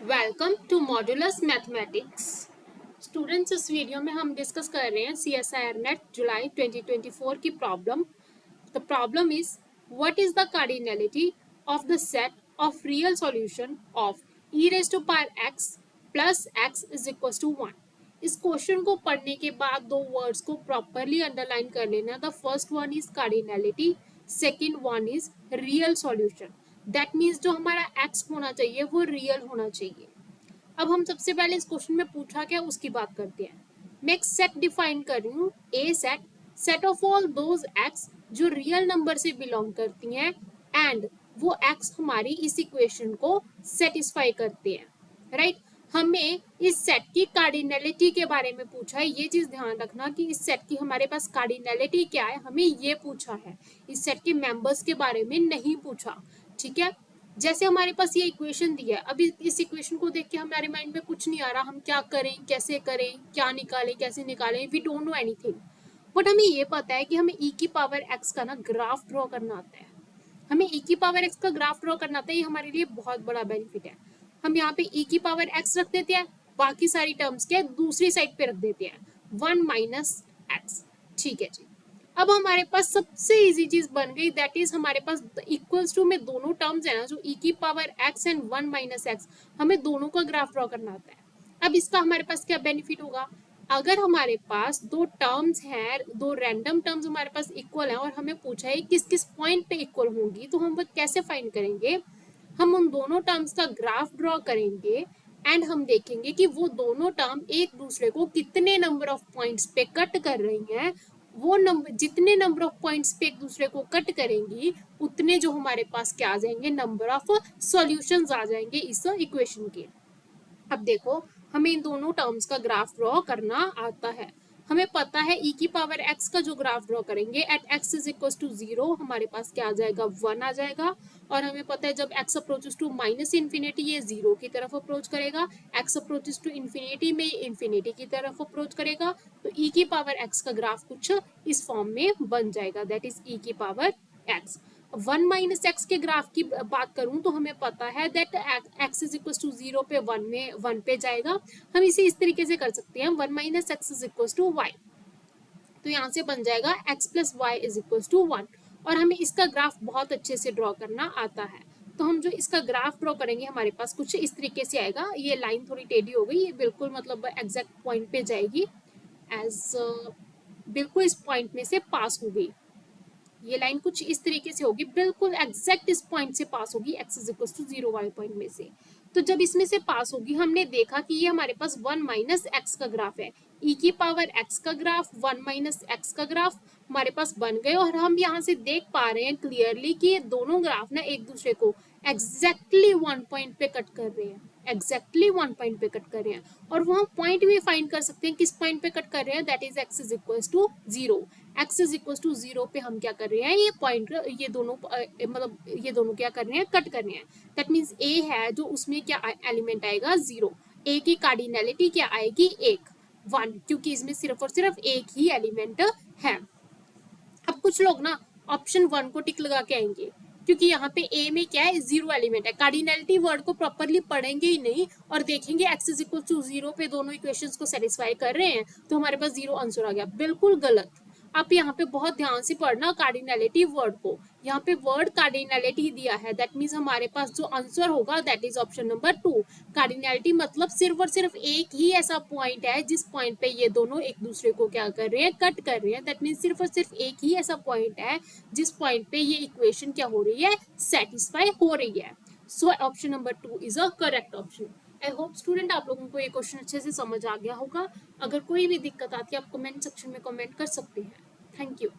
Welcome to modulus mathematics. Students, इस video में हम डिस्कस कर रहे हैं CSIR नेट जुलाई 2024 की problem. The problem is what is the cardinality of the set of real solution of e raised to power x plus x is equal to 1। इस question को पढ़ने के बाद दो वर्ड्स को प्रॉपरली अंडरलाइन कर लेना। The first one is cardinality, second one is real solution. That means जो हमारा x होना चाहिए वो रियल होना चाहिए। अब हम सबसे पहले इस क्वेश्चन में पूछा क्या उसकी बात करते हैं। मैं एक सेट डिफाइन कर रही हूँ, a set, set of all those x जो रियल नंबर से बिलोंग करती हैं एंड वो x हमारी इस इक्वेशन को सेटिस्फाई करते हैं, राइट। हमें इस सेट की कार्डिनलिटी के बारे में पूछा है। ये चीज ध्यान रखना कि इस सेट की हमारे पास कार्डिनलिटी क्या है, हमें ये पूछा है। इस सेट के मेंबर्स के बारे में नहीं पूछा, ठीक है। जैसे हमारे पास ये इक्वेशन दी है, अभी इस इक्वेशन को देख के हमारे माइंड में कुछ नहीं आ रहा, हम क्या करें, कैसे करें, क्या निकालें, कैसे निकालें, we don't know anything. But हमें ये पता है कि हमें e की पावर x का ना ग्राफ ड्रॉ करना आता है। हमें e की पावर x का ग्राफ ड्रॉ करना आता है, ये हमारे लिए बहुत बड़ा बेनिफिट है। हम यहाँ पे e की पावर x रख देते हैं, बाकी सारी टर्म्स के दूसरी साइड पे रख देते हैं, 1 माइनस एक्स, ठीक है जी। अब हमारे पास सबसे इजी चीज बन गई, दैट इज हमारे पास इक्वल्स टू में दोनों टर्म्स है ना, जो e की power x and 1 minus x, हमें दोनों का ग्राफ ड्रॉ करना आता है। अब इसका हमारे पास क्या बेनिफिट होगा, अगर हमारे पास दो टर्म्स हैं, दो रैंडम टर्म्स हमारे पास इक्वल है और हमें पूछा है किस किस पॉइंट पे इक्वल होंगी, तो हम वो कैसे फाइंड करेंगे। हम उन दोनों टर्म्स का ग्राफ ड्रॉ करेंगे एंड हम देखेंगे कि वो दोनों टर्म एक दूसरे को कितने नंबर ऑफ पॉइंट्स पे कट कर रही हैं। वो नंबर, जितने नंबर ऑफ पॉइंट्स पे एक दूसरे को कट करेंगी उतने जो हमारे पास क्या आ जाएंगे, नंबर ऑफ सॉल्यूशंस आ जाएंगे इस इक्वेशन के। अब देखो, हमें इन दोनों टर्म्स का ग्राफ ड्रॉ करना आता है। हमें पता है e की पावर x का जो ग्राफ ड्रॉ करेंगे at x is equal to 0, हमारे पास क्या आ जाएगा, 1 आ जाएगा। और हमें पता है जब x approaches to minus infinity ये 0 की तरफ अप्रोच करेगा, x अप्रोचेस टू इन्फिनिटी में इन्फिनिटी की तरफ अप्रोच करेगा, तो e की पावर x का ग्राफ कुछ इस फॉर्म में बन जाएगा, दैट इज e की पावर x। 1 माइनस एक्स के ग्राफ की बात करूं तो हमें पता है that x is equal to 0 पे 1 पे जाएगा। हम इसे इस तरीके से कर सकते हैं, 1 minus x is equal to y, तो यहाँ से बन जाएगा x plus y is equal to 1। और हमें इसका ग्राफ बहुत अच्छे से ड्रॉ करना आता है, तो हम जो इसका ग्राफ ड्रॉ करेंगे हमारे पास कुछ इस तरीके से आएगा। ये लाइन थोड़ी टेढ़ी हो गई, ये बिल्कुल मतलब एग्जैक्ट पॉइंट पे जाएगी, एज बिल्कुल इस पॉइंट में से पास हो गई। ये लाइन कुछ इस तरीके से होगी, बिल्कुल एग्जैक्ट इस पॉइंट से पास होगी, x इज इक्वल टू 0 वाले पॉइंट में से। तो जब इसमें से पास होगी, हमने देखा कि ये हमारे पास 1 माइनस एक्स का ग्राफ है, e की पावर x का ग्राफ, 1 माइनस एक्स का ग्राफ हमारे पास बन गए। और हम यहाँ से देख पा रहे हैं क्लियरली कि ये दोनों ग्राफ ना एक दूसरे को एग्जैक्टली 1 पॉइंट पे कट कर रहे हैं, एग्जैक्टली 1 पॉइंट पे कट कर रहे हैं। और वो हम पॉइंट भी फाइंड कर सकते हैं किस पॉइंट पे कट कर रहे हैं, that is x is equal to 0। x is equal to 0 पे हम क्या कर रहे हैं, ये पॉइंट, ये दोनों मतलब ये दोनों क्या कर रहे हैं, कट कर रहे हैं। दैट मीन्स a है जो उसमें क्या एलिमेंट आएगा, 0। a की कार्डिनलिटी क्या आएगी, 1, क्योंकि इसमें सिर्फ और सिर्फ एक ही एलिमेंट है। अब कुछ लोग ना ऑप्शन 1 को टिक लगा के आएंगे, क्योंकि यहाँ पे ए में क्या है, 0 एलिमेंट है। कार्डिनलिटी वर्ड को प्रॉपरली पढ़ेंगे ही नहीं और देखेंगे x इज इक्वल टू 0 पे दोनों इक्वेशंस को सेटिस्फाई कर रहे हैं, तो हमारे पास 0 आंसर आ गया। बिल्कुल गलत। आप यहाँ पे बहुत ध्यान से पढ़ना कार्डिनलिटी वर्ड को, यहाँ पे वर्ड कार्डिनलिटी दिया है, दैट मीन्स हमारे पास जो आंसर होगा that is option number 2। Cardinality मतलब सिर्फ और सिर्फ एक ही ऐसा पॉइंट है जिस पॉइंट पे ये दोनों एक दूसरे को क्या कर रहे हैं, कट कर रहे हैं। दैट मीन्स सिर्फ और सिर्फ एक ही ऐसा पॉइंट है जिस पॉइंट पे ये इक्वेशन क्या हो रही है, सेटिस्फाई हो रही है। So option number 2 is a correct option. I hope student आप लोगों को ये क्वेश्चन अच्छे से समझ आ गया होगा। अगर कोई भी दिक्कत आती है आप कमेंट सेक्शन में कमेंट कर सकते हैं। Thank you.